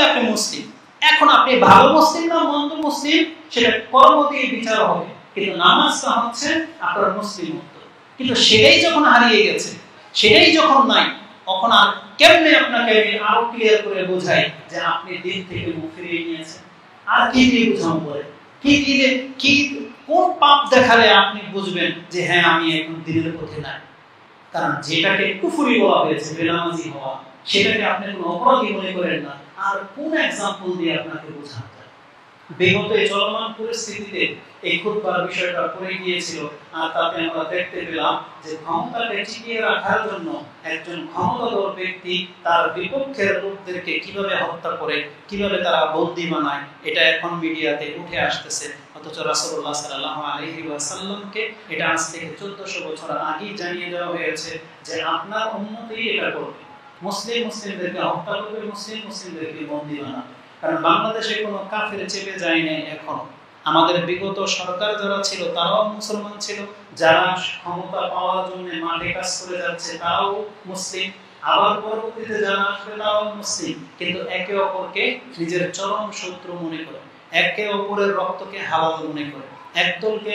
আপনি মুসলিম। এখন আপনি ভালো মুসলিম না মন্দ মুসলিম সেটা কর্ম দিয়ে বিচার হবে, কিন্তু নামাজটা হচ্ছে আপনার মুসলিমত্ব। কিন্তু সেটাই যখন হারিয়ে গেছে, সেটাই যখন নাই, তখন আর কেমনে আপনাকে আরো ক্লিয়ার করে বোঝাই যে আপনি দিন থেকে মুখ ফিরিয়ে নিয়েছেন? আর কি দিয়ে বোঝানো পড়ে? কি দিলে কি কোন পাপ দেখালে আপনি বুঝবেন যে হ্যাঁ আমি এখন দিনের পথে নাই? কারণ যেটাকে কুফরি বলা হয়েছে, বেনামাজি হওয়া, সেটাকে আপনি কোনো অপরাধী মনে করেন না। আর কোন এক্সাম্পল দিয়ে আপনাকে বোঝানো যায়? বিগত এই চলমান পরিস্থিতিতে এই খুতবার বিষয়টা পড়ে গিয়েছিল, আর তাতে আমরা দেখতে পেলাম যে ক্ষমতাকে টিকিয়ে রাখার জন্য একজন ক্ষমতাধর ব্যক্তি তার বিপক্ষের লোকদেরকে কিভাবে হত্যা করে, কিভাবে তারা বন্দী বানায়, এটা এখন মিডিয়াতে উঠে আসতেছে। অথচ রাসূলুল্লাহ সাল্লাল্লাহু আলাইহি ওয়াসাল্লামকে এটা আজ থেকে 1400 বছর আগেই জানিয়ে দেওয়া হয়েছে যে আপনার উম্মতই এটা করবে, মুসলিমদেরকে হত্যা করবে, মুসলিমদেরকে বন্দী বানাবে। কারণ বাংলাদেশে কোনো কাফের চেপে যায় না এখনো। আমাদের বিগত সরকার যারা ছিল তারাও মুসলমান ছিল, যারা ক্ষমতা পাওয়ার জন্য মাঠে কাজ করে যাচ্ছে তারাও মুসলিম, আবার পরবর্তীতে যারা আসবে তারাও মুসলিম। কিন্তু একে অপরকে নিজের চরম শত্রু মনে করে, একে অপরের রক্তকে হালাল মনে করে। একদলকে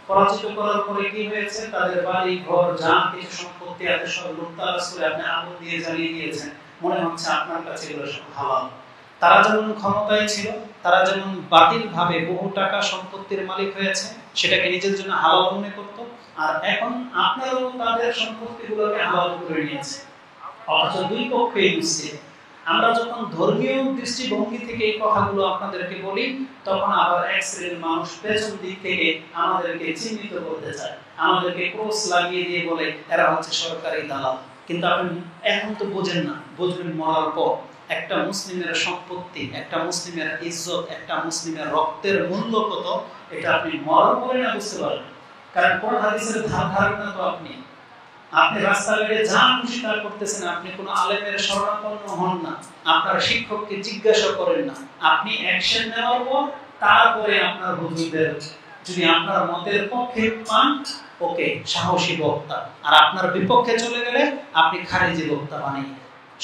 পরাজিত করার পরে কি হয়েছে? তাদের বাড়ি ঘর যা কিছু সম্পত্তি আছে সব লুটতরাজ করে আপনি আগুন দিয়ে জ্বালিয়ে দিয়েছেন। মনে হচ্ছে আপনার কাছে এগুলো সব হালাল। তারা যেমন ক্ষমতায় ছিল, তারা যেমন বাতিল ভাবে বহু টাকা সম্পত্তির মালিক হয়েছে, সেটাকে নিজের জন্য হালাল মনে করত। আর এখন আপনারাও তাদের সম্পত্তিগুলোকে হালাল করে নিয়েছে। অথচ দুই পক্ষই বুঝছে। আমরা যখন ধর্মীয় দৃষ্টিভঙ্গি থেকে এই কথাগুলো আপনাদেরকে বলি, তখন আবার এক শ্রেণীর মানুষ পেছন দিক থেকে আমাদেরকে চিহ্নিত করতে চায়, আমাদেরকে ক্রস লাগিয়ে দিয়ে বলে এরা হচ্ছে সরকারি দালাল। কিন্তু আপনি এখন তো বোঝেন না, বুঝবেন মরার পর। একটা মুসলিমের সম্পত্তি, একটা মুসলিমের ইজ্জত, একটা মুসলিমের রক্তের মূল্য কত, এটা আপনি মরার পরে না বুঝতে পারবেন। কারণ কোন হাদিসের ধারণা তো আপনি রাস্তাঘাটে যা খুশি তা করতেছেন, আপনি কোনো আলেমের শরণাপন্ন হন না, আপনার শিক্ষককে জিজ্ঞাসা করেন না, আপনি অ্যাকশন নেওয়ার পর তারপরে আপনার হুজুরদের যদি আপনার মতের পক্ষে পান, ওকে সাহসী বক্তা, আর আপনার বিপক্ষে চলে গেলে আপনি খারিজি বক্তা বানিয়ে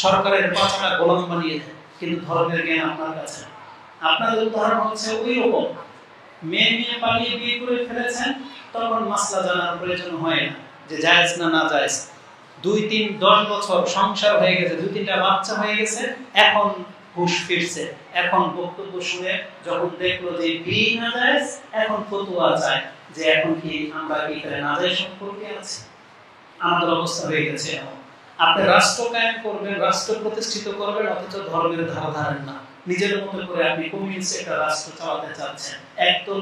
সরকারের পাঁচটা গোলাম বানিয়ে দেন। কিন্তু ধর্মের জ্ঞান আপনার কাছে। আপনাদের উদাহরণ হচ্ছে ওই রকম, মেয়ে নিয়ে পালিয়ে বিয়ে করে ফেলেছেন, তখন মাসলা জানার প্রয়োজন হয় না যে জায়েজ না না জায়েজ। 2, 3, 10 বছর সংসার হয়ে গেছে, 2-3টা বাচ্চা হয়ে গেছে, এখন হুঁশ ফিরছে। এখন বক্তব্য শুনে যখন দেখলো যে বিয়ে না জায়েজ, এখন ফতোয়া চায় যে এখন কি আমরা কি করে না জায়েজ সম্পর্কে আছি। আমাদের অবস্থা হয়ে গেছে এখন। আপনি রাষ্ট্র কায়েম করবেন, রাষ্ট্র প্রতিষ্ঠিত করবেন, অথচ ধর্মের ধারা ধারেন না। নিজের মতো করে আপনি কমিউনিস্ট একটা রাষ্ট্র চালাতে চাচ্ছেন, একদল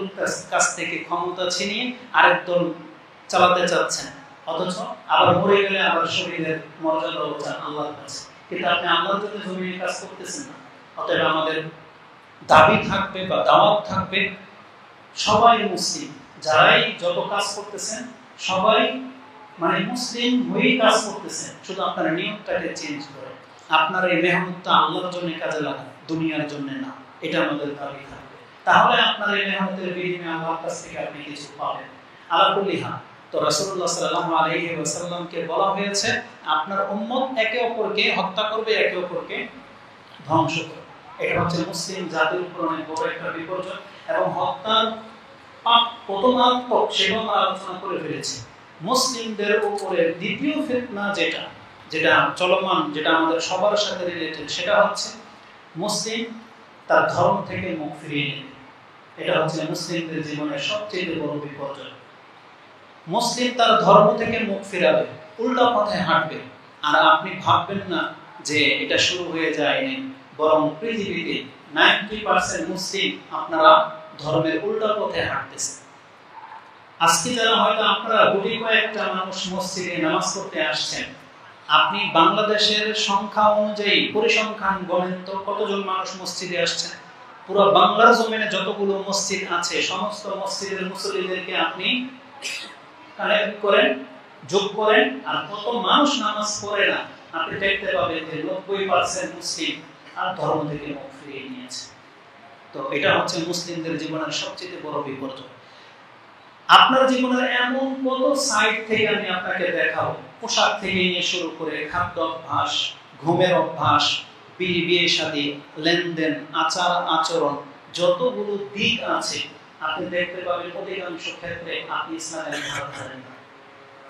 কাছ থেকে ক্ষমতা ছিনিয়ে আরেক দল চালাতে চাচ্ছেন, অথচ আবার মরে গেলে আবার শরীরের মর্যাদা চান আল্লাহর কাছে। কিন্তু আপনি আল্লাহর জন্য জমিনে কাজ করতেছেন না। অতএব আমাদের দাবি থাকবে বা দাওয়াত থাকবে, সবাই মুসলিম, যারাই যত কাজ করতেছেন সবাই মানে মুসলিম হয়েই কাজ করতেছেন, শুধু আপনার নিয়মটাকে চেঞ্জ করে আপনার এই মেহনতটা আল্লাহর জন্য কাজে লাগান, দুনিয়ার জন্য না। এটা আমাদের দাবি থাকবে। তাহলে আপনার এই মেহনতের বিনিময়ে আল্লাহর কাছ থেকে আপনি কিছু পাবেন। আলা কুল্লি হাল, তো রাসূলুল্লাহ সাল্লাল্লাহু আলাইহি ওয়াসাল্লামকে বলা হয়েছে আপনার উম্মত একে অপরকে হত্যা করবে, একে অপরকে ধ্বংস করবে। এটা হচ্ছে মুসলিম জাতির উপর অনেক বড় একটা বিপর্যয়, এবং হত্যার পাপ কত মারাত্মক সেটা আমরা আলোচনা করে ফেলেছি। মুসলিমদের উপরে দ্বিতীয় ফিতনা যেটা চলমান, যেটা আমাদের সবার সাথে রিলেটেড, সেটা হচ্ছে মুসলিম তার ধর্ম থেকে মুখ ফিরিয়ে নেবে। এটা হচ্ছে মুসলিমদের জীবনের সবচেয়ে বড় বিপর্যয়। মুসলিম তার ধর্ম থেকে মুখ ফিরাবে, উল্টা পথে হাঁটবে, আর আপনি ভাববেন না যে এটা শুরু হয়ে যায়নি, বরং পৃথিবীতে 90% মুসলিম আপনারা ধর্মের উল্টা পথে হাঁটতেছে। আজকে যারা হয়তো আপনারা গুটি কয়েকটা মানুষ মসজিদে নামাজ পড়তে আসছেন, আপনি বাংলাদেশের সংখ্যা অনুযায়ী পরিসংখ্যান গণেন তো কতজন মানুষ মসজিদে আসছেন। পুরো বাংলার জমিনে যতগুলো মসজিদ আছে সমস্ত মসজিদের মুসল্লিদেরকে আপনি কানেক্ট করেন, যোগ করেন, আর কত মানুষ নামাজ পড়ে না, আপনি দেখতে পাবেন যে 90% মুসলিম আর ধর্ম থেকে মুখ ফিরিয়ে নিয়েছে। তো এটা হচ্ছে মুসলিমদের জীবনের সবচেয়ে বড় বিপর্যয়। আপনার জীবনের এমন কত সাইড থেকে আমি আপনাকে দেখাবো, পোশাক থেকে নিয়ে শুরু করে খাদ্য অভ্যাস, ঘুমের অভ্যাস, বিয়ে শাদী, লেনদেন, আচার আচরণ, যতগুলো দিক আছে আপনি দেখতে পাবেন অধিকাংশ ক্ষেত্রে আপনি ইসলামের ধারা ধারেন না।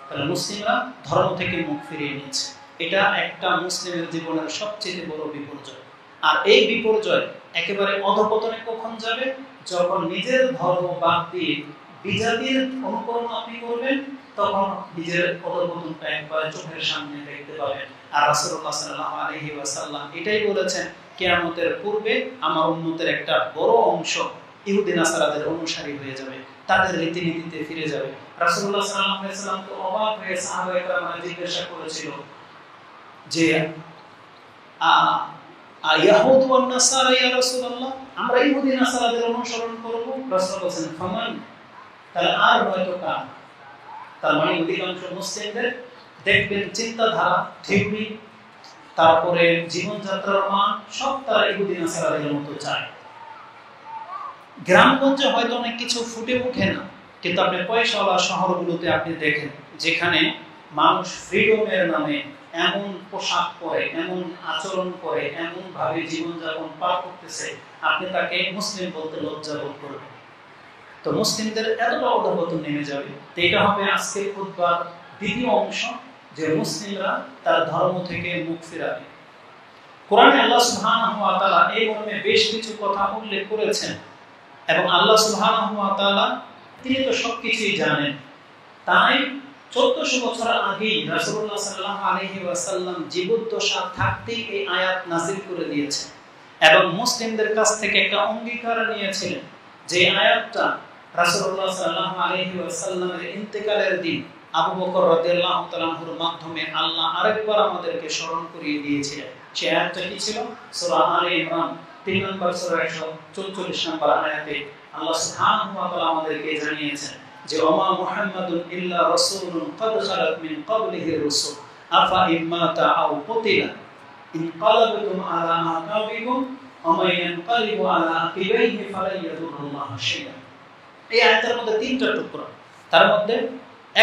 তাহলে মুসলিমরা ধর্ম থেকে মুখ ফিরিয়ে নিচ্ছে। এটা একটা মুসলিমের জীবনের সবচেয়ে বড় বিপর্যয়। আর এই বিপর্যয় একেবারে অধপতনে কখন যাবে? যখন নিজের ধর্ম বাদ দিয়ে বিজাতির অনুকরণ আপনি করবেন, তখন নিজের অধপতনটা একবার চোখের সামনে দেখতে পাবেন। আর রাসূলুল্লাহ সাল্লাল্লাহু আলাইহি ওয়াসাল্লাম এটাই বলেছেন, কিয়ামতের পূর্বে আমার উম্মতের একটা বড় অংশ ইহুদি নাসারাদের অনুসারী হয়ে যাবে, তাদের রীতিনীতিতে ফিরে যাবে। রাসূলুল্লাহ সাল্লাল্লাহু আলাইহি ওয়াসাল্লাম তো অবাক হয়ে সাহাবায়ে কেরামরা জিজ্ঞাসা করেছিল যে ইয়াহুদ ওয়ান নাসারা ইয়া রাসূলুল্লাহ, আমরা ইহুদি নাসারাদের অনুসরণ করব? রাসূল বলেন ফামান, তাহলে আর হয়তো কার? তার মানে অধিকাংশ মুসলিমদের দেখবেন চিন্তাধারা, থিওরি, তারপরে জীবনযাত্রার মান সব তারা ইহুদি নাসারাদের মতো চায়। গ্রামগঞ্জে হয়তো অনেক কিছু ফুটে ওঠে না, কিন্তু আপনি পয়সাওয়ালা শহরগুলোতে আপনি দেখেন যেখানে মানুষ ফ্রিডমের নামে এমন পোশাক পরে, এমন আচরণ করে, এমন ভাবে জীবনযাপন পার করতেছে, আপনি তাকে মুসলিম বলতে লজ্জা বোধ করবেন। তো মুসলিমদের এতটা অধপতন নেমে যাবে। তো এটা হবে আজকের খুতবার দ্বিতীয় অংশ, যে মুসলিমরা তার ধর্ম থেকে মুখ ফিরাবে। কোরআনে আল্লাহ সুবহানাহু ওয়া তাআলা এই মর্মে বেশ কিছু কথা উল্লেখ করেছেন, এবং আল্লাহ সুবহানাহু ওয়া তাআলা তিনি তো সবকিছুই জানেন। তাই 1400 বছর আগেই রাসূলুল্লাহ সাল্লাল্লাহু আলাইহি ওয়াসাল্লাম জীবদ্দশা থাকতেই এই আয়াত নাযিল করে দিয়েছেন, এবং মুসলিমদের কাছ থেকে একটা অঙ্গীকার নিয়েছিলেন যে আয়াতটা রাসূলুল্লাহ সাল্লাল্লাহু আলাইহি ওয়াসাল্লামের ইন্তেকালের দিন আবু বকর রাদিয়াল্লাহু তাআলা আনহুর মাধ্যমে আল্লাহ আরেকবার আমাদেরকে স্মরণ করিয়ে দিয়েছিলেন। সেই আয়াতটা কি ছিল? সূরা আলে ইমরান 3 নম্বর সূরা 144 নম্বর আয়াতে আল্লাহ সুবহানাহু ওয়া তাআলা আমাদেরকে জানিয়েছেন যে ওমা মুহাম্মাদুন ইল্লা রাসূলুন ক্বাদ খালাত মিন ক্বাবলিহি রাসূল আফা ইম্মাতা আও কুতিলা ইনকালাবতুম আলা আকাবিকুম ওয়া মান ইয়ানকালিবু আলা আকিবাইহি ফালা ইয়াদুরুল্লাহ শাইআ। এই আয়াতের মধ্যে তিনটা টুকরা, তার মধ্যে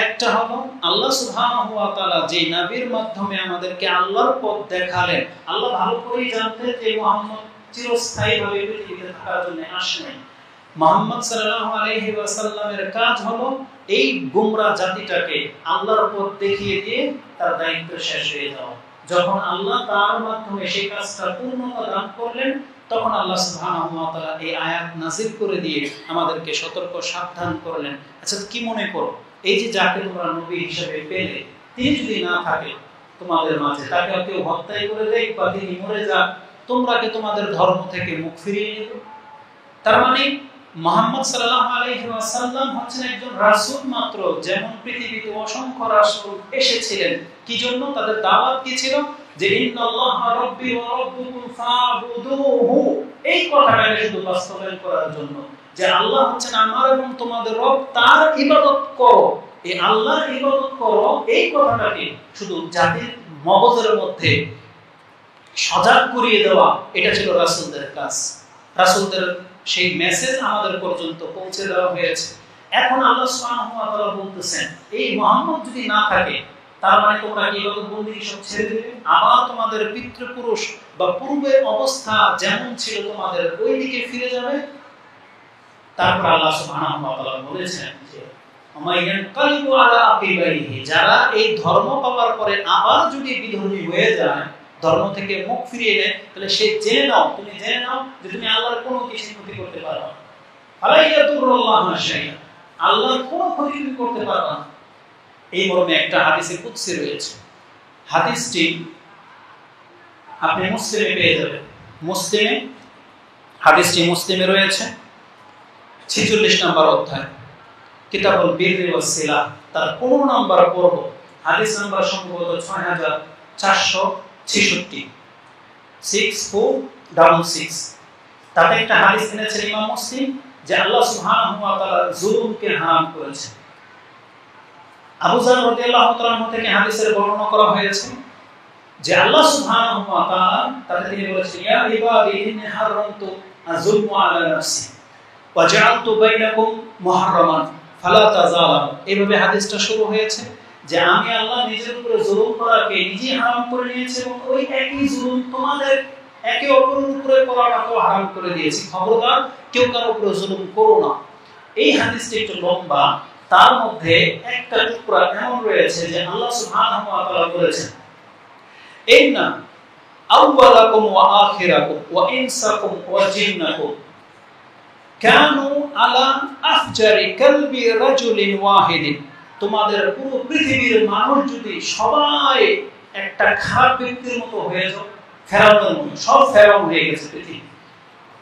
একটা হলো আল্লাহ সুবহানাহু ওয়া তাআলা যে নবীর মাধ্যমে আমাদেরকে আল্লাহর পথ দেখালেন। আল্লাহ ভালো করেই জানতেন যে মুহাম্মদ চিরস্থায়ীভাবে পৃথিবীতে থাকার জন্য আসেন। মুহাম্মদ সাল্লাল্লাহু আলাইহি ওয়াসাল্লামের কাজ হলো এই গোমরা জাতিটাকে আল্লাহর পথ দেখিয়ে দিয়ে তার দায়িত্ব শেষ হয়ে যাওয়া। যখন আল্লাহ তার মাধ্যমে সেই কাজটা পূর্ণতা দান করলেন, তখন আল্লাহ সুবহানাহু ওয়া তাআলা এই আয়াত নাযিল করে দিয়ে আমাদেরকে সতর্ক সাবধান করলেন। আচ্ছা, কি মনে করো, এই যে যাকে তোমরা নবী হিসেবে পেলে, তিনি যদি না থাকে তোমাদের মাঝে, তাকে কেউ হত্যা করে দেয় বা তিনি মরে যান, তোমরা কি তোমাদের ধর্ম থেকে মুখ ফিরিয়ে নেবে? তার মানে মুহাম্মদ সাল্লাল্লাহু আলাইহি ওয়াসাল্লাম হচ্ছেন একজন রাসূল মাত্র। যেমন পৃথিবীতে অসংখ্য রাসূল এসেছিলেন, কি জন্য? তাদের দাওয়াত কি ছিল? যে ইন্নাল্লাহা রাব্বি ওয়া রাব্বুকুম ফা'বুদুহু, এই কথাটাকে শুধু বাস্তবায়ন করার জন্য, যে আল্লাহ হচ্ছেন আমার এবং তোমাদের রব, তার ইবাদত করো, এই আল্লাহর ইবাদত করো, এই কথাটাকে শুধু জাতির মগজের মধ্যে সজাগ করিয়ে দেওয়া, এটা ছিল রাসূলদের কাজ। রাসূলদের সেই মেসেজ আমাদের পর্যন্ত পৌঁছে দেওয়া হয়েছে। এখন আল্লাহ সুবহানাহু ওয়া তাআলা বলতেছেন, এই মুহাম্মদ যদি না থাকে, তার মানে তোমরা কি ইবাদত বন্দেগী সব ছেড়ে দিবে, আবার তোমাদের পিতৃপুরুষ বা পূর্বের অবস্থা যেমন ছিল তোমাদের ওই দিকে ফিরে যাবে? তারপর আল্লাহ সুবহানাহু ওয়া তাআলা বলেছেন যে আমায়ান কালিবু আলা আকিবাইহি, যারা এই ধর্ম পাওয়ার পরে আবার যদি বিধর্মী হয়ে যায়, ধর্ম থেকে মুখ ফিরিয়ে নেয়, তাহলে সে জেনে নাও, তুমি জেনে নাও যে তুমি আল্লাহর কোনো কিছু ক্ষতি করতে পারবে না। ফালা ইয়াদুরুল্লাহ শাইআ, আল্লাহর কোনো ক্ষতি তুমি করতে পারবে না। এই মর্মে একটা হাদিসে কুদসি রয়েছে। হাদিসটি আপনি মুসলিমে পেয়ে যাবেন। মুসলিমে হাদিসটি মুসলিমে রয়েছে 46 নম্বর অধ্যায়, কিতাবুল বিররি ওয়াস সিলাহ, তার 15 নম্বর পর্ব, হাদিস নাম্বার সম্ভবত 6466, 6466। তাতে একটা হাদিস এনেছেন ইমাম মুসলিম যে আল্লাহ সুবহানাহু ওয়া তাআলা জুলুমকে হারাম করেছেন। আবু যার রাদিয়াল্লাহু তাআলা থেকে হাদিসের বর্ণনা করা হয়েছে যে আল্লাহ সুবহানাহু ওয়া তাআলা তাতে তিনি বলেছেন, ইয়া ইবাদি ইন্নী হারামতু আয-যুলমা আলা নাফসি ওয়া জাআলতু বাইনাকুম মুহাররামান ফালা তাযালামু। এইভাবে হাদিসটা শুরু হয়েছে যে আমি আল্লাহ নিজের উপরে জুলুম করাকে নিজেই হারাম করে নিয়েছি, এবং ওই একই জুলুম তোমাদের একে অপরের উপরে করাটাকেও হারাম করে দিয়েছি। খবরদার কেউ কারো উপরে জুলুম করো না। এই হাদিসটি একটু লম্বা, তার মধ্যে একটা টুকরা এমন রয়েছে যে আল্লাহ সুবহানাহু ওয়া তাআলা বলেছেন, ইন্না আউওয়ালাকুম ওয়া আখিরাকুম ওয়া ইনসাকুম ওয়া জিন্নাকুম কানু আলা আফজারি কালবি রাজুলিন ওয়াহিদিন। তোমাদের পুরো পৃথিবীর মানুষ যদি সবাই একটা খারাপ ব্যক্তির মতো হয়ে যায়, ফেরাউনের মতো, সব ফেরাউন হয়ে গেছে পৃথিবী,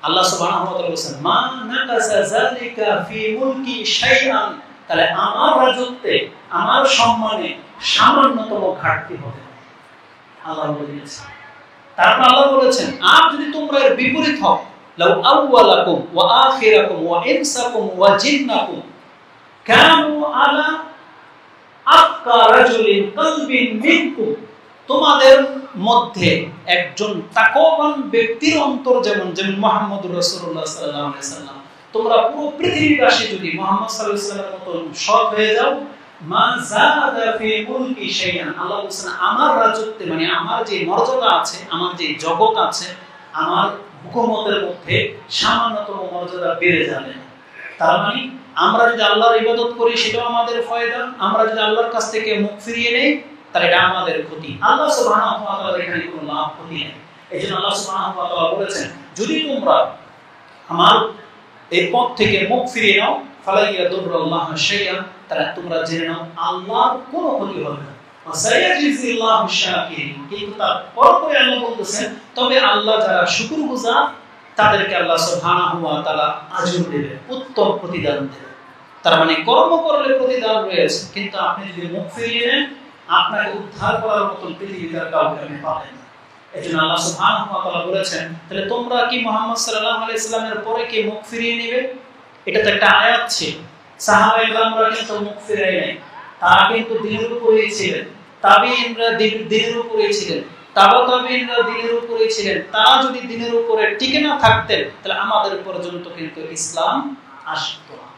আল্লাহ সুবহানাহু ওয়া তাআলা বলেন মা নাকাসা যালিকা ফি মুলকি শাইআন, তাহলে আমার রাজত্বে, আমার সম্মানে সামান্যতম ঘাটতি হবে না, আল্লাহ বলেছেন। তারপর আল্লাহ বলেছেন, আর যদি তোমরা এর বিপরীত হও, লাউ আউওয়ালাকুম ওয়া আখিরাকুম ওয়া ইনসাকুম ওয়া জিন্নাকুম কানু আলা আফকা রাজুলিন কালবিন মিনকুম, তোমাদের মধ্যে একজন তাকওয়াবান ব্যক্তির অন্তর যেমন মুহাম্মদুর রাসূলুল্লাহ সাল্লাল্লাহু আলাইহি সাল্লাম, তোমরা পুরো পৃথিবীবাসী যদি মুহাম্মদ সাল্লাল্লাহু আলাইহি সাল্লামের মতো সৎ হয়ে যাও, মা যাদা ফি মুলকি শাইআন, আল্লাহ বলেন আমার রাজত্বে, মানে আমার যে মর্যাদা আছে, আমার যে জগৎ আছে, আমার হুকুমতের মধ্যে সামান্যতম মর্যাদা বেড়ে যাবে না। তার মানে আমরা যদি আল্লাহর ইবাদত করি সেটাও আমাদের ফায়দা, আমরা যদি আল্লাহর কাছ থেকে মুখ ফিরিয়ে নেই তাহলে এটা আমাদের ক্ষতি। আল্লাহ সুবহানাহু ওয়া তাআলার এখানে কোনো লাভ ক্ষতি নেই। এজন্য আল্লাহ সুবহানাহু ওয়া তাআলা বলেছেন, যদি তোমরা আমার এই পথ থেকে মুখ ফিরিয়ে নাও, ফালা ইয়াদুরুল্লাহু শাইআন, তাহলে তোমরা জেনে নাও আল্লাহর কোনো ক্ষতি হবে না। ওয়াসায়াজিল্লাহু শাকিরিন, কিন্তু তারপরে আল্লাহ বলতেছেন, তবে আল্লাহ যারা শুকরগুজার তাদেরকে আল্লাহ সুবহানাহু ওয়া তাআলা আজর দেবে, উত্তম প্রতিদান দেবে। তার মানে কর্ম করলে প্রতিদান রয়েছে, কিন্তু আপনি যদি মুখ ফিরিয়ে নেন, আপনাকে উদ্ধার করার মতো পৃথিবীতে কাউকে আপনি পাবেন না। এজন্য আল্লাহ সুবহানাহু ওয়া তাআলা বলেছেন, তাহলে তোমরা কি মুহাম্মদ সাল্লাল্লাহু আলাইহি সাল্লামের পরে কি মুখ ফিরিয়ে নেবে? এটা তো একটা আয়াত ছিল। সাহাবায়ে কেরামরা কিন্তু মুখ ফিরিয়ে নেয়, তারা কিন্তু দিনের উপরেই ছিলেন, তাবিঈনরা দিনের উপরেই ছিলেন, তাবিঈনরা দিনের উপরেই ছিলেন। তারা যদি দিনের উপরে টিকে না থাকতেন তাহলে আমাদের পর্যন্ত কিন্তু ইসলাম আসতো না।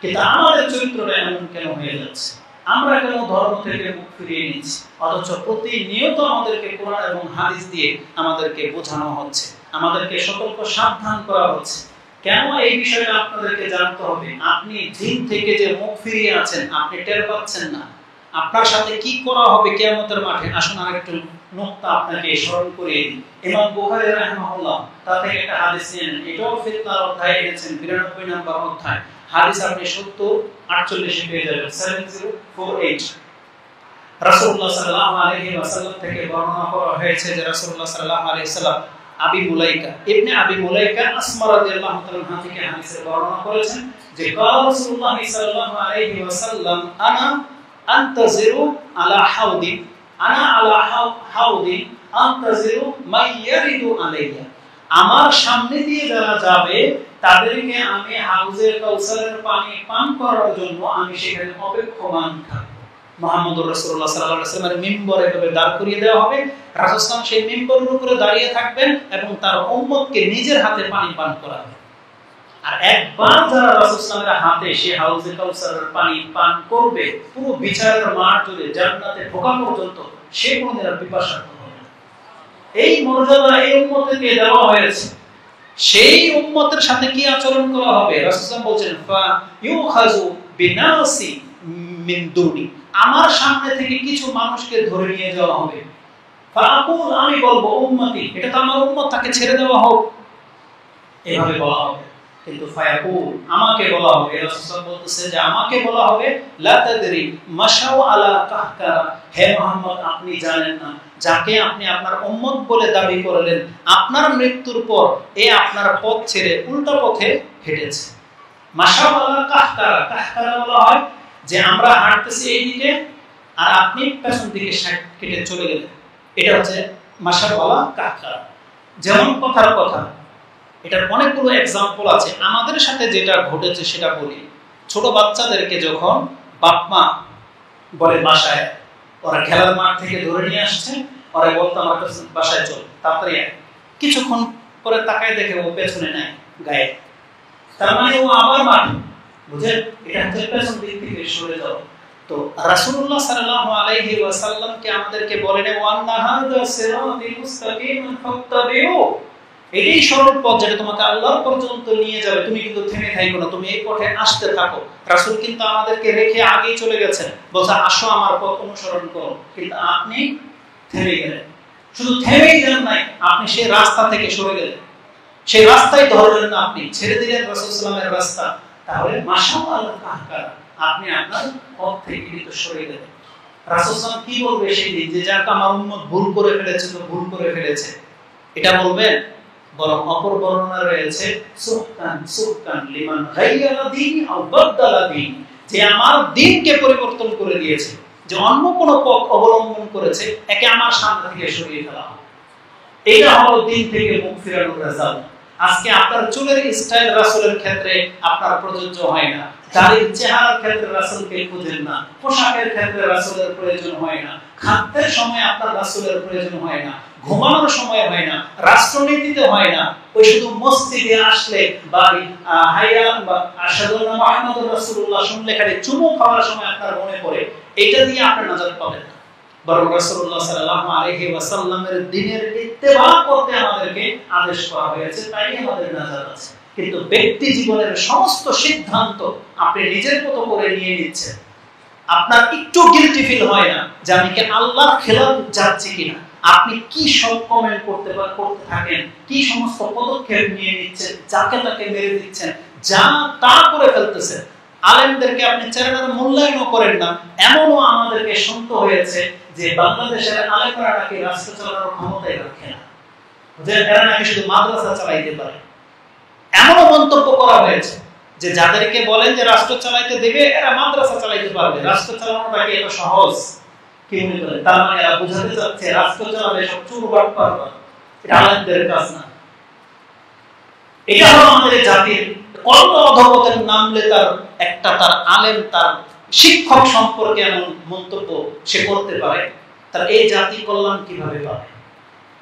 কিন্তু আমাদের চরিত্রটা এমন কেন হয়ে যাচ্ছে? আমরা কেন ধর্ম থেকে মুখ ফিরিয়ে নিচ্ছি, অথচ প্রতিনিয়ত আমাদেরকে কোরআন এবং হাদিস দিয়ে আমাদেরকে বোঝানো হচ্ছে, আমাদেরকে সতর্ক সাবধান করা হচ্ছে। কেন এই বিষয়টা আপনাদেরকে জানতে হবে? আপনি দিন থেকে যে মুখ ফিরিয়ে আছেন, আপনি টের পাচ্ছেন না। আপনার সাথে কি করা হবে কিয়ামতের মাঠে? আসুন আরেকটু নুকতা আপনাকে স্মরণ করিয়ে দিই। ইমাম বুখারী রাহিমাহুল্লাহ তার থেকে একটা হাদিস নিয়েন, এটাও ফিতনার অধ্যায়ে এনেছেন, 92 নম্বর অধ্যায়, হাদিস আপনি 70-48 এ পেয়ে যাবেন, 7048। রাসূলুল্লাহ সাল্লাল্লাহু আলাইহি ওয়াসাল্লাম থেকে বর্ণনা করা হয়েছে যে রাসূলুল্লাহ সাল্লাল্লাহু আলাইহি ওয়াসাল্লাম আবি মুলাইকা ইবনে আবি মুলাইকা আসমা রাদিয়াল্লাহু তাআলা থেকে হাদিসে বর্ণনা করেছেন যে ক্বাল রাসূলুল্লাহ সাল্লাল্লাহু আলাইহি ওয়াসাল্লাম আনা আনতাজিরু আলা হাউদি, আনা আলা হাউদি আনতাজিরু মাইয়ারিদু আলাইয়া, আমার সামনে দিয়ে যারা যাবে তাদেরকে আমি হাউজে কাউসারের পানি পান করার জন্য আমি সেখানে অপেক্ষমান থাকব। মুহাম্মদুর রাসূলুল্লাহ সাল্লাল্লাহু আলাইহি ওয়াসাল্লামের মিম্বরে এভাবে দাঁড় করিয়ে দেওয়া হবে, রাসূল সাল্লাল্লাহু সেই মিম্বরের উপরে দাঁড়িয়ে থাকবেন এবং তার উম্মতকে নিজের হাতে পানি পান করাবেন। আর একবার যারা রাসূল সাল্লাল্লাহু আলাইহি হাতে সেই হাউজে কাউসারের পানি পান করবে, পুরো বিচারের মাঠ জুড়ে জান্নাতে ঢোকা পর্যন্ত সে কোনদিন আর পিপাসার্ত হবে না। এই মর্যাদা এই উম্মতকে দেওয়া হয়েছে। সেই উম্মতের সাথে কি আচরণ করা হবে? রাসূল সাল্লাল্লাহু বলছেন ফা ইউখাযু বিনাসি মিন দুনি, আমার সামনে থেকে কিছু মানুষকে ধরে নিয়ে যাওয়া হবে। ফাকুল, আমি বলবো উম্মতি, এটা তো আমার উম্মত, তাকে ছেড়ে দেওয়া হোক, এভাবে বলা হবে। কিন্তু ফায়াকুল, আমাকে বলা হবে, রাসূল সাল্লাল্লাহু বলতেছে যে আমাকে বলা হবে লা তাদরি মাশাউ আলা কাহকারা, হে মুহাম্মদ আপনি জানেন না যাকে আপনি আপনার উম্মত বলে দাবি করলেন, আপনার মৃত্যুর পর এই আপনার পথ ছেড়ে উল্টা পথে হেঁটেছে। মাশাউ আলা কাহকারা, কাহকারা বলা হয় যে আমরা হাঁটতেছি এইদিকে আর আপনি পেছন দিকে কেটে চলে গেলেন, এটা হচ্ছে মাশাউ আলা কাহকারা। যেমন কথার কথা, এটার অনেকগুলো এক্সাম্পল আছে। আমাদের সাথে যেটা ঘটেছে সেটা বলি। ছোট বাচ্চাদেরকে যখন বাপ মা বলে বাসায়, ওরা খেলার মাঠ থেকে ধরে নিয়ে আসছে, ওরা বলতো আমার বাসায় চল, তাড়াতাড়ি আয়, কিছুক্ষণ পরে তাকায় দেখে ও পেছনে নাই গায়ে, তার মানে ও আবার মাঠে, বুঝেন? এটা হচ্ছে পেছন দিক থেকে সরে যাও। তো রাসূলুল্লাহ সাল্লাল্লাহু আলাইহি ওয়াসাল্লাম কে আমাদেরকে বলেন ওয়ান্না হাযা সিরাতি মুস্তাকিমান ফাত্তাবিউ, এটাই সরল পথ যেটা তোমাকে আল্লাহ পর্যন্ত নিয়ে যাবে, তুমি কিন্তু থেমে থাকো না, তুমি এই পথে আসতে থাকো। রাসূল কিন্তু আমাদেরকে রেখে আগেই চলে গেছেন, বলছে আসো আমার পথ অনুসরণ করো, কিন্তু আপনি থেমে গেলেন। শুধু থেমেই যান নাই, আপনি সেই রাস্তা থেকে সরে গেলেন, সেই রাস্তায় ধরলেন না, আপনি ছেড়ে দিলেন রাসূল সাল্লাল্লাহু আলাইহি রাস্তা। তাহলে মাশাআল্লাহ কাহকার, আপনি আপনার পথ থেকে কিন্তু সরে গেলেন। রাসূল সাল্লাল্লাহু কি বলবে সেই দিন, যে যাক আমার উম্মত ভুল করে ফেলেছে তো ভুল করে ফেলেছে, এটা বলবেন? বরং অপর বর্ণনা রয়েছে সুহকান সুহকান লিমান গায়্যারা দীন আও বাদদালা দীন, যে আমার দ্বীনকে পরিবর্তন করে দিয়েছে, যে অন্য কোন পথ অবলম্বন করেছে, একে আমার সামনে থেকে সরিয়ে ফেলা হোক। এটা হলো দ্বীন থেকে মুখ ফেরানোর রেজাল্ট। আজকে আপনার চুলের স্টাইল রাসূলের ক্ষেত্রে আপনার প্রযোজ্য হয় না, দাড়ির চেহারার ক্ষেত্রে রাসূলকে খুঁজেন না, পোশাকের ক্ষেত্রে রাসূলের প্রয়োজন হয় না, খাদ্যের সময় আপনার রাসূলের প্রয়োজন হয় না, ঘুমানোর সময় হয় না, রাষ্ট্রনীতিতে হয় না, ওই শুধু মসজিদে আসলে বা হাইয়া বা আশহাদু আন্না মুহাম্মাদুর রাসূলুল্লাহ শুনলে খালি চুমু খাওয়ার সময় আপনার মনে পড়ে, এটা দিয়ে আপনি নাজাত পাবেন না। বরং রাসূলুল্লাহ সাল্লাল্লাহু আলাইহি ওয়াসাল্লামের দ্বীনের ইত্তেবা করতে আমাদেরকে আদেশ করা হয়েছে, তাই আমাদের নাজাত আছে। কিন্তু ব্যক্তি জীবনের সমস্ত সিদ্ধান্ত আপনি নিজের মতো করে নিয়ে নিচ্ছেন, আপনার একটু গিলটি ফিল হয় না যে আমি কি আল্লাহর খেলাফ যাচ্ছি কিনা। আপনি কি সব কমেন্ট করতে থাকেন, কি সমস্ত পদক্ষেপ নিয়ে নিচ্ছেন, যাকে তাকে মেরে দিচ্ছেন, যা তা করে ফেলতেছেন। আলেমদেরকে আপনি চেহারার মূল্যায়ন করেন না। এমনও আমাদেরকে শুনতে হয়েছে যে বাংলাদেশের আলেমরা নাকি রাষ্ট্র চালানোর ক্ষমতাই রাখে না, যে এরা নাকি শুধু মাদ্রাসা চালাইতে পারে। এমনও মন্তব্য করা হয়েছে যে যাদেরকে বলেন যে রাষ্ট্র চালাইতে দেবে, এরা মাদ্রাসা চালাইতে পারবে, রাষ্ট্র চালানোটা কি এত সহজ? কি মনে করে? তার মানে এরা বুঝাতে চাচ্ছে রাষ্ট্র চালাবে সব চুর বাটপার, এটা আলেমদের কাজ না। এটা হলো আমাদের জাতির কত অধঃপতন নামলে তার একটা, তার আলেম তার শিক্ষক সম্পর্কে এমন মন্তব্য সে করতে পারে, তার এই জাতি কল্যাণ কিভাবে পাবে?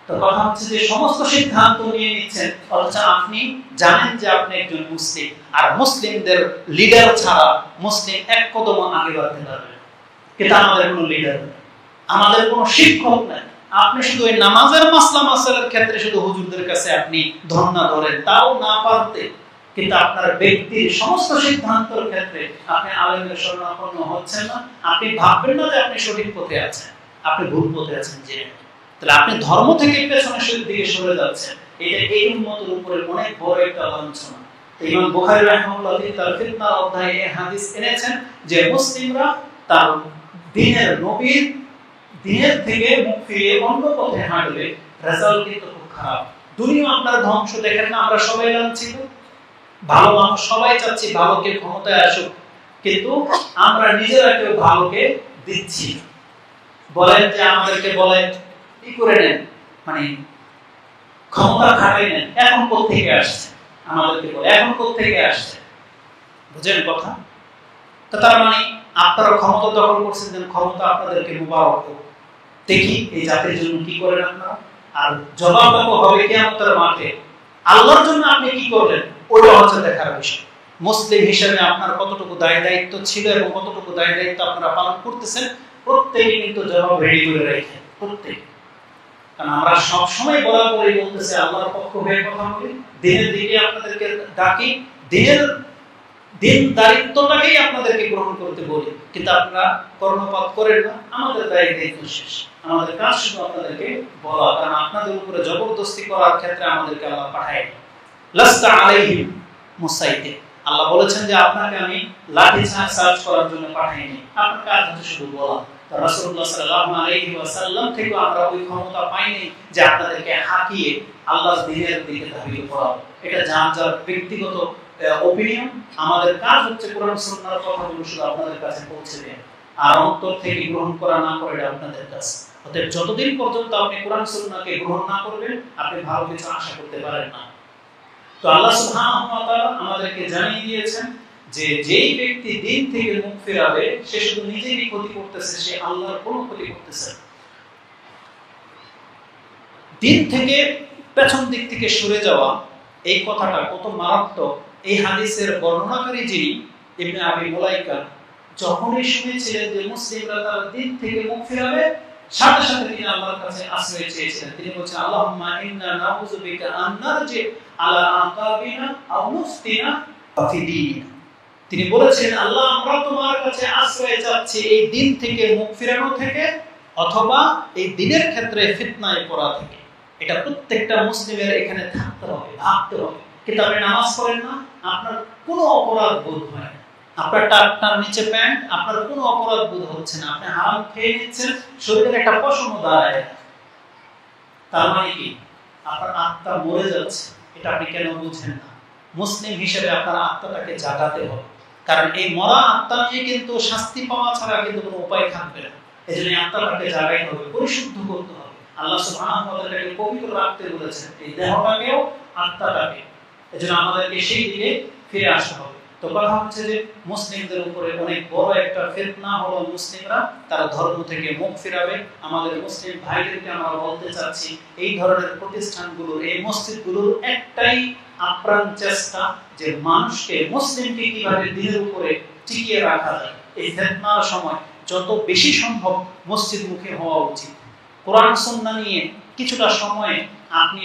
তো কথা হচ্ছে যে সমস্ত সিদ্ধান্ত নিয়ে নিচ্ছেন, অথচ আপনি জানেন যে আপনি একজন মুসলিম, আর মুসলিমদের লিডার ছাড়া মুসলিম এক কদম আগে বাড়তে পারবে। কিন্তু আমাদের কোনো লিডার নেই, আমাদের কোনো শিক্ষক নেই। আপনি শুধু ওই নামাজের মাসলা মাসালার ক্ষেত্রে শুধু হুজুরদের কাছে আপনি ধর্ণা ধরেন, তাও না পারতে, কিন্তু আপনার ব্যক্তির সমস্ত সিদ্ধান্তের ক্ষেত্রে আপনি আলেমের শরণাপন্ন হচ্ছেন না। আপনি ভাববেন না যে আপনি সঠিক পথে আছেন, আপনি ভুল পথে আছেন। যে তাহলে আপনি ধর্ম থেকে পেছনের দিকে সরে যাচ্ছেন, এটা এই উম্মতের উপরে অনেক বড় একটা লাঞ্ছনা। ইমাম বুখারী রাহিমাহুল্লাহ তিনি তার ফিতনার অধ্যায়ে এই হাদিস এনেছেন যে মুসলিমরা তার দ্বীনের নবীর দ্বীনের থেকে মুখ ফিরিয়ে অন্য পথে হাঁটলে রেজাল্ট কিন্তু খুব খারাপ। দুনিয়া আপনার ধ্বংস দেখেন না, আমরা সবাই লাঞ্ছিত, ভালো মানুষ সবাই চাচ্ছি ভালোকে ক্ষমতায় আসুক, কিন্তু আমরা নিজেরা কেউ ভালোকে দিচ্ছি। বলেন যে আমাদেরকে বলেন কি করে নেন, মানে ক্ষমতা খাটাই নেন, এখন কোত্থেকে আসছে, আমাদেরকে বলে এখন কোত্থেকে আসছে, বুঝেন কথা? তো তার মানে আপনারা ক্ষমতা দখল করছেন, যেন ক্ষমতা আপনাদেরকে মুবারক হোক। দেখি এই জাতির জন্য কি করেন আপনারা, আর জবাব হবে কিয়ামতের মাঠে। আল্লাহর জন্য আপনি কি করলেন ওটা হচ্ছে দেখার বিষয়। মুসলিম হিসেবে আপনার কতটুকু দায় দায়িত্ব ছিল এবং কতটুকু দায় দায়িত্ব আপনারা পালন করতেছেন, প্রত্যেকে কিন্তু জবাব রেডি করে রাখেন, প্রত্যেকে। কারণ আমরা সবসময় বরাবরই বলতেছি আল্লাহর পক্ষ হয়ে কথা বলি, দিনের দিকে আপনাদেরকে ডাকি, দিন দায়িত্বটাকেই আপনাদেরকে গ্রহণ করতে বলি, কিন্তু আপনারা কর্ণপাত করেন না। আমাদের দায়িত্ব শেষ, আমাদের কাজ শুধু আপনাদেরকে বলা, কারণ আপনাদের উপরে জবরদস্তি করার ক্ষেত্রে আমাদেরকে আল্লাহ পাঠায়নি। লাস্তা আলাইহিম মুসাইতির, আল্লাহ বলেছেন যে আপনাকে আমি লাঠি চার্জ করার জন্য পাঠাইনি, আপনার কাজ হচ্ছে শুধু বলা। রাসূলুল্লাহ সাল্লাল্লাহু আলাইহি ওয়াসাল্লাম থেকে আমরা ওই ক্ষমতা পাইনি যে আপনাদেরকে হাঁকিয়ে আল্লাহর দ্বীনের দিকে ধাবিত করা। এটা যার ব্যক্তিগত অপিনিয়ন। আমাদের কাজ হচ্ছে কোরআন সুন্নাহর কথাগুলো শুধু আপনাদের কাছে পৌঁছে দেয়া, আর অন্তর থেকে গ্রহণ করা না করে এটা আপনাদের কাজ। অতএব যতদিন পর্যন্ত আপনি কোরআন সুন্নাহকে গ্রহণ না করবেন, আপনি ভালো কিছু আশা করতে পারেন না। তো আল্লাহ সুবহানাহু ওয়া তাআলা আমাদেরকে জানিয়ে দিয়েছেন যে যেই ব্যক্তি দ্বীন থেকে মুখ ফেরাবে সে শুধু নিজেরই ক্ষতি করতেছে, সে আল্লাহর কোনো ক্ষতি করতেছে না। দ্বীন থেকে পেছন দিক থেকে সরে যাওয়া, এই কথাটা কত মারাত্মক। এই হাদিসের বর্ণনাকারী যিনি ইবনে আবি মুলাইকা, যখনই শুনেছিলেন যে মুসলিমরা তার দ্বীন থেকে মুখ ফেরাবে, সাথে সাথে তিনি আল্লাহর কাছে আশ্রয় চেয়েছিলেন। তিনি বলছেন আল্লাহুম্মা ইন্না নাউযু বিকা আন নারজি আলা আকাবিনা আও নুফতিনা ফি দীনিনা। তিনি বলেছেন আল্লাহ আমরা তোমার কাছে আশ্রয় চাচ্ছি এই দিন থেকে মুখ ফিরানো থেকে, অথবা এই দিনের ক্ষেত্রে ফিতনায় পড়া থেকে। এটা প্রত্যেকটা মুসলিমের এখানে থাকতে হবে, ভাবতে হবে। কিন্তু আপনি নামাজ পড়েন না, আপনার কোনো অপরাধ বোধ হয় না, আপনার টাকটার নিচে প্যান্ট, আপনার কোনো অপরাধ বোধ হচ্ছে না, আপনি হারাম খেয়ে নিচ্ছেন, শরীরের একটা পশমও দাঁড়ায়, তার মানে কি আপনার আত্মা মরে যাচ্ছে। এটা আপনি কেন বুঝেন না? মুসলিম হিসেবে আপনার আত্মাটাকে জাগাতে হবে, কারণ এই মরা আত্মা নিয়ে কিন্তু শাস্তি পাওয়া ছাড়া কিন্তু কোনো উপায় থাকবে না। এজন্য আত্মাটাকে জাগাইতে হবে, পরিশুদ্ধ করতে হবে। আল্লাহ সুবহানাহু ওয়া তাআলা এটাকে পবিত্র রাখতে বলেছেন, এই দেহটাকেও আত্মাটাকে। এজন্য আমাদেরকে সেই দিকে ফিরে আসতে হবে। তো কথা হচ্ছে যে মুসলিমদের উপরে অনেক বড় একটা ফিতনা হলো মুসলিমরা তারা ধর্ম থেকে মুখ ফিরাবে। আমাদের মুসলিম ভাইদেরকে আমরা বলতে চাচ্ছি এই ধরনের প্রতিষ্ঠানগুলোর, এই মসজিদগুলোর একটাই আপ্রাণ চেষ্টা যে মানুষকে, মুসলিমকে কিভাবে দিনের উপরে টিকিয়ে রাখা যায়। এই ফিতনার সময় যত বেশি সম্ভব মসজিদমুখী হওয়া উচিত। কোরআন সুন্নাহ নিয়ে কিছুটা সময় আপনি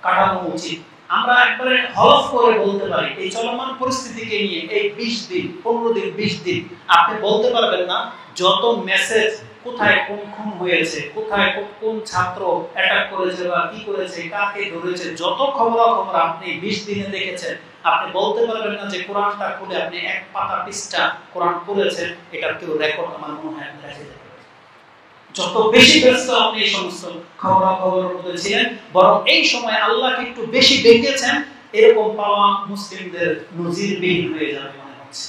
কাটানো উচিত। আমরা একবারে হলফ করে বলতে পারি এই চলমান পরিস্থিতিকে নিয়ে এই 20 দিন 15 দিন 20 দিন আপনি বলতে পারবেন না যত মেসেজ, কোথায় কোন খুন হয়েছে, কোথায় কোন ছাত্র অ্যাটাক করেছে বা কি করেছে, কাকে ধরেছে, যত খবর আপনি 20 দিনে দেখেছেন, আপনি বলতে পারবেন না যে কোরআনটা খুলে আপনি এক পাতা পৃষ্ঠা কোরআন পড়েছেন, এটা কেউ রেকর্ড আমার মনে হয় আপনি রেখে দেবেন। যত বেশি ব্যস্ত আপনি এই সমস্ত খবরের মধ্যে ছিলেন, বরং এই সময় আল্লাহকে একটু বেশি ডেকেছেন, এরকম পাওয়া মুসলিমদের নজিরবিহীন হয়ে যাবে মনে হচ্ছে।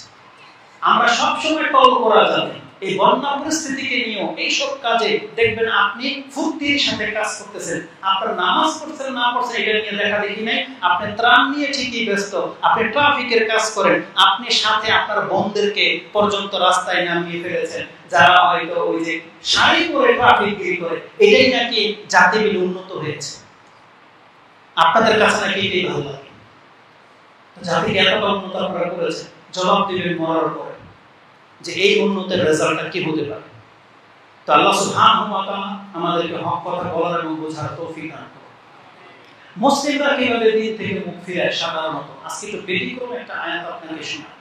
আমরা সবসময় টল করা যাবে এই বন্যা পরিস্থিতিকে নিয়েও এইসব কাজে দেখবেন আপনি ফুর্তির সাথে কাজ করতেছেন, আপনার নামাজ পড়ছেন না পড়ছেন এটা নিয়ে দেখা দেখি নাই, আপনি ত্রাণ নিয়ে ঠিকই ব্যস্ত, আপনি ট্রাফিকের কাজ করেন, আপনি সাথে আপনার বন্ধুদেরকে পর্যন্ত রাস্তায় নামিয়ে ফেলেছেন, যারা হয়তো ওই যে শাড়ি পরে ট্রাফিক গিরি করে, এটাই নাকি জাতি মিলে উন্নত হয়েছে। আপনাদের কাছে নাকি এটাই ভালো লাগে। জাতিকে এত উন্নত আপনারা করেছেন, জবাব দিবেন মরার পরে যে এই উন্নতের রেজাল্টটা কি হতে পারে। তো আল্লাহ সুবহানাহু ওয়া তাআলা আমাদেরকে হক কথা বলার এবং বোঝার তৌফিক দান করুন। মুসলিমরা কিভাবে দিন থেকে মুখ ফিরায় সাধারণত আজকে একটু ব্যতিক্রম একটা আয়াত আপনাকে শোনাই।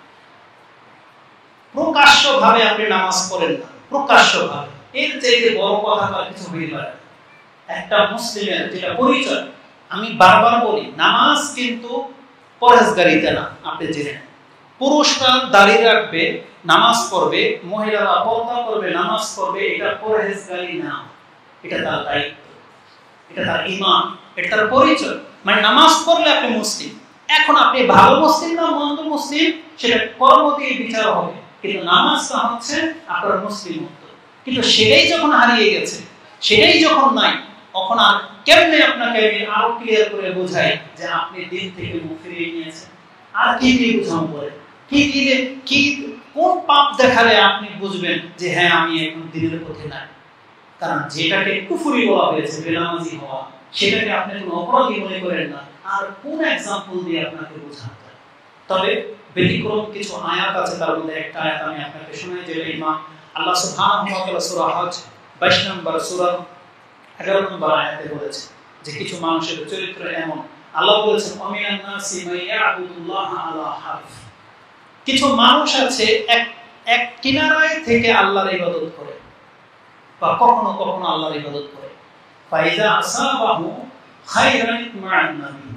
প্রকাশ্যভাবে আপনি নামাজ পড়েন না, প্রকাশ্যভাবে, এর চাইতে বড় কথা আর কিছু হইতে পারে। একটা মুসলিমের যেটা পরিচয়, আমি বারবার বলি, নামাজ কিন্তু পরহেজগারিতা না, আপনি জেনে নেন। পুরুষরা দাড়ি রাখবে, নামাজ পড়বে, মহিলারা পর্দা করবে, নামাজ পড়বে, এটা পরহেজগারি না, এটা তার দায়িত্ব, এটা তার ঈমান, এটা তার পরিচয়। মানে নামাজ পড়লে আপনি মুসলিম। এখন আপনি ভালো মুসলিম না মন্দ মুসলিম সেটা কর্ম দিয়ে বিচার হবে, কিন্তু নামাজটা হচ্ছে আপনার মুসলিমত্ব। কিন্তু সেটাই যখন হারিয়ে গেছে, সেটাই যখন নাই, তখন আর কেমনে আপনাকে আমি আরো ক্লিয়ার করে বোঝাই যে আপনি দিন থেকে মুখ ফিরিয়ে নিয়েছেন। আর কি দিয়ে বুঝাবো বলে, কি কোন পাপ দেখালে আপনি বুঝবেন যে হ্যাঁ আমি এখন দিনের পথে নাই? কারণ যেটাকে কুফরি বলা হয়েছে, বেনামাজি হওয়া, সেটাকে আপনি কোনো অপরাধী মনে করেন না। আর কোন এক্সাম্পল দিয়ে আপনাকে বোঝানো যায়? তবে ব্যতিক্রম কিছু আয়াত আছে, তার মধ্যে একটা আয়াত আমি আপনাকে শোনাই, যে ইমাম আল্লাহ সুবহানাহু ওয়া তাআলা সূরা হজ 22 নম্বর সূরা 11 নম্বর আয়াতে বলেছে যে কিছু মানুষের চরিত্র এমন। আল্লাহ বলেছেন আমিনান নাসি মাইয়াবুদুল্লাহ আলা হারফ। কিছু মানুষ আছে এক কিনারায় থেকে আল্লাহর ইবাদত করে বা কখনো কখনো আল্লাহর ইবাদত করে। ফাইজা আসাবাহু খায়রান ইতমাআন নাবি,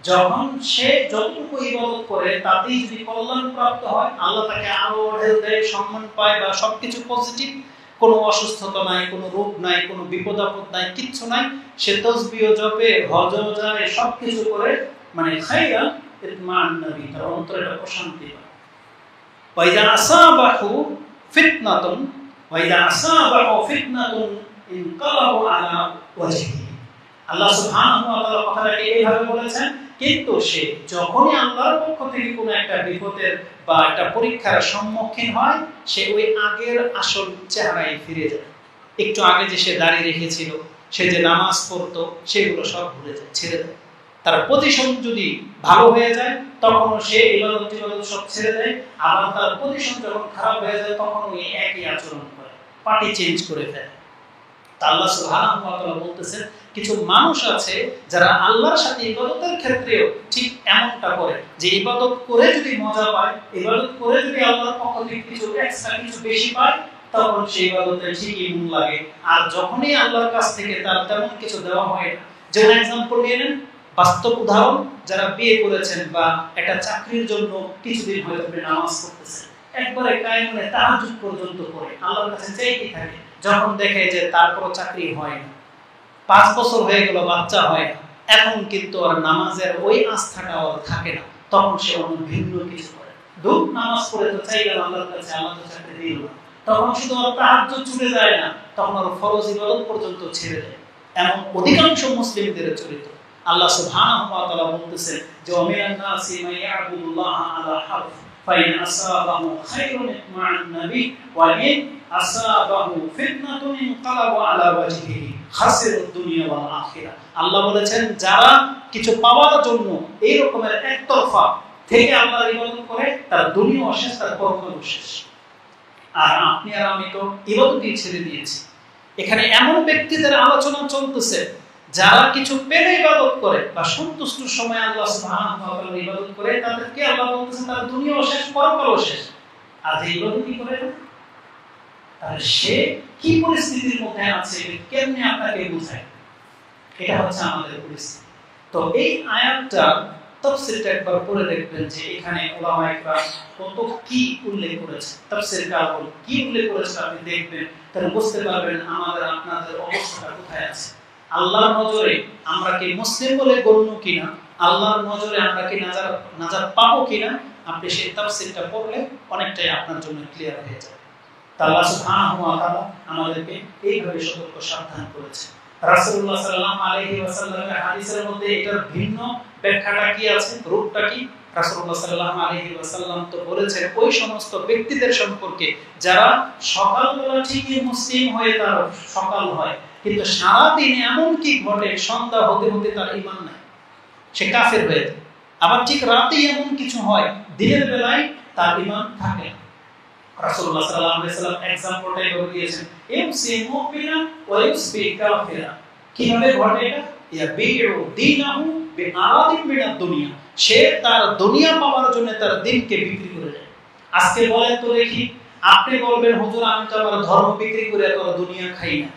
যখন সে যতটুকু ইবাদত করে তাতেই যদি কল্যাণ প্রাপ্ত হয়, আল্লাহ তাকে আরো ঢেল দেয়, সম্মান পায় বা সবকিছু পজিটিভ, কোনো অসুস্থতা নাই, কোনো রোগ নাই, কোনো বিপদ আপদ নাই, কিচ্ছু নাই, সে তাসবিহ জপে, হজ যায়, সবকিছু করে, মানে খায়রান ইতমাআন নাবি, তার অন্তরে একটা প্রশান্তি পায়। ওয়াইদা আসাবাহু ফিতনাতুন ইনকালাবু আলা ওয়াজহিহি। আল্লাহ সুবহানাহু ওয়া তাআলা কথাটাকে এইভাবে বলেছেন, কিন্তু সে যখনই আল্লাহর পক্ষ থেকে কোনো একটা বিপদের বা একটা পরীক্ষার সম্মুখীন হয়, সে ওই আগের আসল চেহারায় ফিরে যায়। একটু আগে যে সে দাঁড়িয়ে রেখেছিল, সে যে নামাজ পড়তো, সেগুলো সব ভুলে যায়, ছেড়ে দেয়। তার পজিশন যদি ভালো হয়ে যায় তখন সে ইবাদত সব ছেড়ে দেয়, আবার তার পজিশন যখন খারাপ হয়ে যায় তখন ওই একই আচরণ করে, পার্টি চেঞ্জ করে ফেলে। আল্লাহ সুবহানাহু ওয়া তাআলা বলতেছেন কিছু মানুষ আছে যারা আল্লাহর সাথে ইবাদতের ক্ষেত্রেও ঠিক এমনটা করে যে ইবাদত করে যদি মজা পায়, ইবাদত করে যদি আল্লাহর পক্ষ থেকে কিছু এক্সট্রা কিছু বেশি পায়, তখন সেই ইবাদতের ঠিকই মন লাগে। আর যখনই আল্লাহর কাছ থেকে তার তেমন কিছু দেওয়া হয় না, যেমন एग्जांपल নিয়ে নেন, বাস্তব উদাহরণ, যারা বিয়ে করেছেন বা একটা চাকরির জন্য কিছুদিন হয়তো আপনি নামাজ পড়তেছেন, একবারে কায়েমে তাহাজ্জুদ পর্যন্ত করে আল্লাহর কাছে চাইতেই থাকে, যখন দেখে যে তারপরও চাকরি হয় না, 5 বছর হয়ে গেল বাচ্চা হয় না, এখন কিন্তু আর নামাজের ওই আস্থাটা আর থাকে না, তখন সে অন্য ভিন্ন কিছু করে। দুঃখ নামাজ পড়ে তো চাইলাম আল্লাহর কাছে, আল্লাহ তো চাকরি দিল না, তখন শুধু আর তাহাজ্জুদ ছুটে যায় না, তখন আর ফরজ ইবাদত পর্যন্ত ছেড়ে দেয়। এমন অধিকাংশ মুসলিমদের চরিত্র। আল্লাহ সুবহানাহু ওয়া তাআলা বলতেছেন যে ওয়ামিনান নাসি মান ইয়াবুদুল্লাহ আলা হারফ ফাইন আসাবাহু খায়রুন মা'আন নবী ওয়া ইন আসাবাহু ফিতনাতুন ইনকালাবু আলা ওয়াজহিহি খাসিরুদ দুনিয়া ওয়াল আখিরা। আল্লাহ বলেছেন যারা কিছু পাওয়ার জন্য এই রকমের একতরফা থেকে আল্লাহর ইবাদত করে, তার দুনিয়াও শেষ, তার পরকালও শেষ। আর আপনি আর আমি তো ইবাদতই ছেড়ে দিয়েছি। এখানে এমন ব্যক্তিদের আলোচনা চলতেছে যারা কিছু পেলে ইবাদত করে বা সন্তুষ্ট সময় আল্লাহ সুবহানাহু ওয়া তাআলার ইবাদত করে, তাদেরকে আল্লাহ বলতেছেন তার দুনিয়াও শেষ, পরকালও শেষ। আর যে ইবাদতই করে না, তাহলে সে কি পরিস্থিতির মধ্যে আছে কেমনে আপনাকে বোঝায়? এটা হচ্ছে আমাদের পরিস্থিতি। তো এই আয়াতটা তাফসীরটা একবার পড়ে দেখবেন যে এখানে উলামায়ে কেরাম কত কি উল্লেখ করেছে, তাফসীরকার কি উল্লেখ করেছে আপনি দেখবেন, তাহলে বুঝতে পারবেন আমাদের আপনাদের অবস্থাটা কোথায় আছে। আল্লাহর নজরে আমরা কি মুসলিম বলে গণ্য কিনা, আল্লাহর নজরে আমরা কি নাজাত পাবো কিনা, আপনি সেই তাফসীরটা পড়লে অনেকটাই আপনার জন্য ক্লিয়ার হয়ে যাবে। আল্লাহ সুবহানাহু ওয়া তাআলা আমাদেরকে এইভাবে সতর্ক সাবধান করেছে। রাসূলুল্লাহ সাল্লাল্লাহু আলাইহি ওয়াসাল্লামের হাদিসের মধ্যে এটার ভিন্ন ব্যাখ্যাটা কি আছে, রূপটা কি? রাসূলুল্লাহ সাল্লাল্লাহু আলাইহি ওয়াসাল্লাম তো বলেছেন ওই সমস্ত ব্যক্তিদের সম্পর্কে যারা সকালবেলা ঠিকই মুসলিম হয়ে তার সকাল হয়, কিন্তু সারা দিন এমন কি ঘটে সন্ধ্যা হতে হতে তার ঈমান নাই, সে কাফের হয়ে যায়। আবার ঠিক রাতেই এমন কিছু হয় দিনের বেলায় তার ঈমান থাকে না। রাসূলুল্লাহ সাল্লাল্লাহু আলাইহি ওয়াসাল্লাম एग्जांपलটা এভাবে দিয়েছেন, ইউসি মুমিনা ওয়া ইউসবি কাফিরা। কিভাবে ঘটে এটা? ইয়াবিউ দীনাহু বিআরাদিন মিনাদ দুনিয়া, সে তার দুনিয়া পাওয়ার জন্য তার দিনকে বিক্রি করে দেয়। আজকে বলেন তো দেখি, আপনি বলবেন হুজুর আমি তো আমার ধর্ম বিক্রি করে এত দুনিয়া খাই না,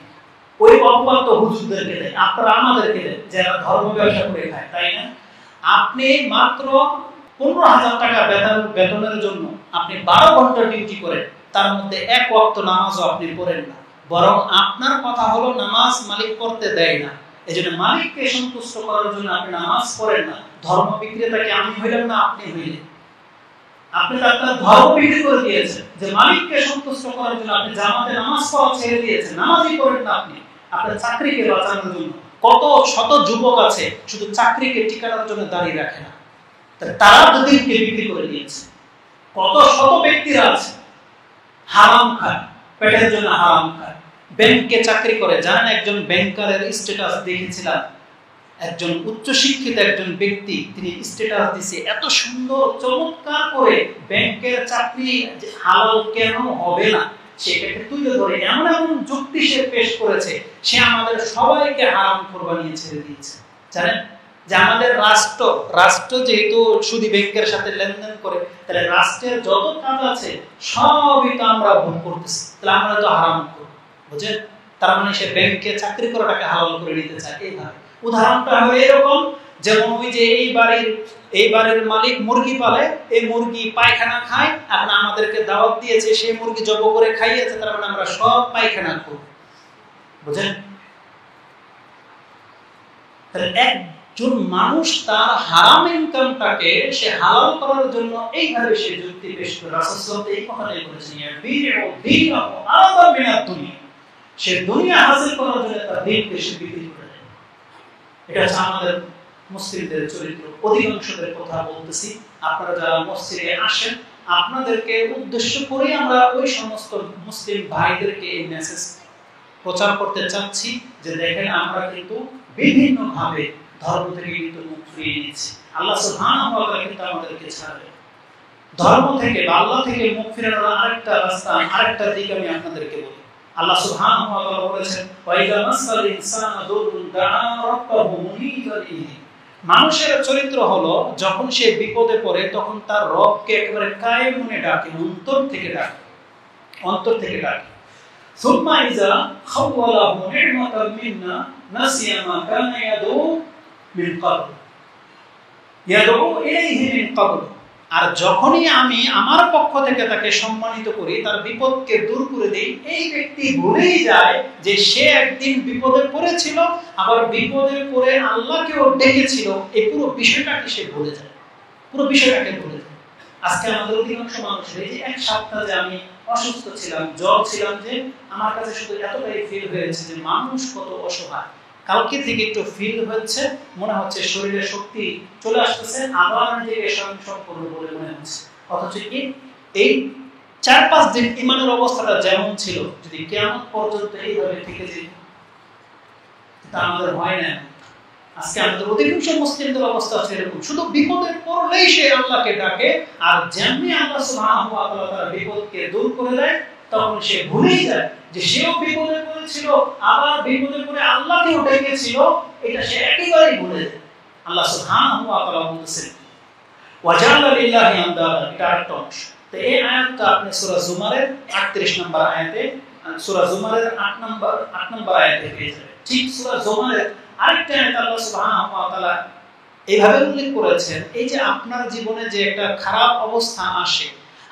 ওই অপবাদ তো হুজুরদেরকে দেয়, আপনারা আমাদেরকে দেন যারা ধর্ম ব্যবসা করে খায়, তাই না? আপনি মাত্র 15,000 টাকা বেতনের জন্য আপনি 12 ঘন্টা ডিউটি করেন, তার মধ্যে এক ওয়াক্ত নামাজও আপনি পড়েন না, বরং আপনার কথা হলো নামাজ মালিক পড়তে দেয় না, এজন্য মালিককে সন্তুষ্ট করার জন্য আপনি নামাজ পড়েন না। ধর্ম বিক্রেতাকে আমি হইলাম না আপনি হইলেন, আপনি তো আপনার ধর্ম বিক্রি করে দিয়েছেন যে মালিককে সন্তুষ্ট করার জন্য আপনি জামাতে নামাজ পড়া ছেড়ে দিয়েছেন, নামাজই পড়েন না আপনি আপনার চাকরিকে বাঁচানোর জন্য। কত শত যুবক আছে শুধু চাকরিকে টিকানোর জন্য দাঁড়িয়ে রাখে না, তারা দিনকে বিক্রি করে দিয়েছে। কত শত ব্যক্তিরা আছে হারাম খায়, পেটের জন্য হারাম খায়, ব্যাংকে চাকরি করে। জানেন একজন ব্যাংকারের স্ট্যাটাস দেখেছিলাম, একজন উচ্চ শিক্ষিত একজন ব্যক্তি, তিনি স্ট্যাটাস দিয়েছে এত সুন্দর চমৎকার করে, ব্যাংকের চাকরি হালাল কেন হবে না সেটাকে তুলে ধরে এমন এমন যুক্তি সে পেশ করেছে, সে আমাদের সবাইকে হারাম কোরবানি ছেড়ে দিয়েছে। জানেন যে আমাদের রাষ্ট্র যেহেতু সুদী ব্যাংকের সাথে লেনদেন করে, তাহলে রাষ্ট্রের যত কাজ আছে সবই তো আমরা ভোগ করতেছি, তাহলে আমরা তো হারাম করব, বুঝেন? তার মানে সে ব্যাংকে চাকরি করাটাকে হালাল করে নিতে চায়। এইভাবে উদাহরণটা হবে এরকম, যেমন ওই যে এই বাড়ির মালিক মুরগি পালে, এই মুরগি পায়খানা খায়, এখন আমাদেরকে দাওয়াত দিয়েছে, সেই মুরগি জব করে খাইয়েছে, তার মানে আমরা সব পায়খানা করব, বুঝেন? তাহলে একজন মানুষ তার হারাম ইনকামটাকে সে হালাল করার জন্য এইভাবে সে যুক্তি পেশ করে। রাসূলুল্লাহ এই কথাটাই বলেছেন, ইয়াবিউ দীনাহু আরাদা মিনাদ দুনিয়া, সে দুনিয়া হাসিল করার জন্য তার দিনকে সে বিক্রি করে দেয়। এটা হচ্ছে আমাদের মুসলিমদের চরিত্র। অধিকাংশদের কথা বলতেছি, আপনারা যারা মসজিদে আসেন আপনাদেরকে উদ্দেশ্য করে আমরা ওই সমস্ত মুসলিম ভাইদেরকে এই মেসেজ প্রচার করতে চাচ্ছি যে দেখেন আমরা কিন্তু বিভিন্ন ভাবে ধর্ম থেকে কিন্তু মুখ ফিরিয়ে নিচ্ছি। আল্লাহ সুবহানাহু ওয়া তাআলা কিন্তু আমাদেরকে ছাড়বে ধর্ম থেকে বা আল্লাহ থেকে মুখ ফিরানোর আরেকটা রাস্তা, আরেকটা দিক আমি আপনাদেরকে বলি। আল্লাহ সুবহানাহু ওয়া তাআলা বলেছেন ওয়া ইযা মাসাল ইনসানা দুররুন দাআ রাব্বাহু মুনীবান ইলাইহি। মানুষের চরিত্র হলো যখন সে বিপদে পড়ে তখন তার রবকে একেবারে কায়ে মনে ডাকে, অন্তর থেকে ডাকে, অন্তর থেকে ডাকে। সুম্মা ইযা খাওয়ালাহু নি'মাতাম মিন্না নাসিয়া মা কানা ইয়াদউ মিন ক্বাবল ইয়াদউ ইলাইহি মিন ক্বাবল। আর যখনই আমি আমার পক্ষ থেকে তাকে সম্মানিত করি, তার বিপদকে দূর করে দেই, এই ব্যক্তি ভুলেই যায় যে সে একদিন বিপদে পড়েছিল, আবার বিপদে পড়ে আল্লাহকেও ডেকেছিল। এই পুরো বিষয়টাকে সে ভুলে যায়, পুরো বিষয়টাকে ভুলে যায়। আজকে আমাদের অধিকাংশ মানুষের এই যে এক সপ্তাহ যে আমি অসুস্থ ছিলাম, জ্বর ছিলাম, যে আমার কাছে শুধু এতটাই ফিল হয়েছে যে মানুষ কত অসহায়। কালকে থেকে একটু ফিল হচ্ছে, মনে হচ্ছে শরীরে শক্তি চলে আসতেছে, আবার নিজেকে সম্পূর্ণ বলে মনে হচ্ছে। অথচ এই 4-5 দিন ইমানের অবস্থাটা যেমন ছিল, যদি কিয়ামত পর্যন্ত এইভাবে থেকে যেত, তা আমাদের হয় না। আজকে আমাদের অধিকাংশ মুসলিমদের অবস্থা হচ্ছে এরকম, শুধু বিপদে পড়লেই সে আল্লাহকে ডাকে, আর যেমনি আল্লাহ সুবহানাহু ওয়া তাআলা তার বিপদকে দূর করে দেয়, তখন সে ভুলেই যায় যে সেও বিপদে পড়েছিল, আবার বিপদে পড়ে আল্লাহকেও ডেকেছিল। এটা সে একেবারেই ভুলে যায়। আল্লাহ সুবহানাহু ওয়া তাআলা বলছেন ওয়াজালা লিল্লাহি আনদাদা, এটা একটা অংশ। তো এই আয়াতটা আপনি সূরা জুমারের 38 নম্বর আয়াতে, সূরা জুমারের 8 নম্বর আয়াতে পেয়ে যাবেন। ঠিক সূরা জুমারের আরেকটা আয়াত আল্লাহ সুবহানাহু ওয়া তাআলা এইভাবে উল্লেখ করেছেন, এই যে আপনার জীবনে যে একটা খারাপ অবস্থা আসে,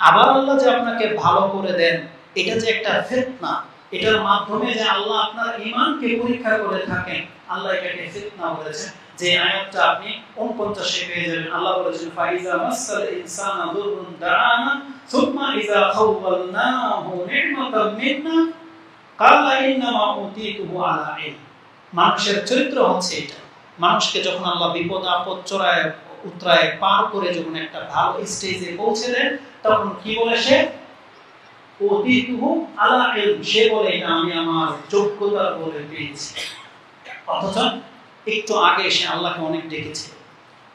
আবার আল্লাহ যে আপনাকে ভালো করে দেন, এটা যে একটা ফিতনা, এটার মাধ্যমে যে আল্লাহ আপনার ঈমানকে পরীক্ষা করে থাকেন, আল্লাহ এটাকে ফিতনা বলেছেন। যে আয়াতটা আপনি 49 এ পেয়ে যাবেন। আল্লাহ বলেছেন ফাইজা মাসাল ইনসানা দুররুন দাআনা সুম্মা ইযা খাওয়ালনাহু নি'মাতাম মিন্না ক্বালা ইন্নামা উতীতুহু আলা ইলম। মানুষের চরিত্র হচ্ছে এটা। মানুষকে যখন আল্লাহ বিপদ আপদ চড়ায় উতরায় পার করে যখন একটা ভালো স্টেজে পৌঁছে দেন, তখন কি বলে সে? উতীতুহু আলা ইলম, সে বলে এটা আমি আমার যোগ্যতার বলে পেয়েছি। অথচ একটু আগে সে আল্লাহকে অনেক ডেকেছে,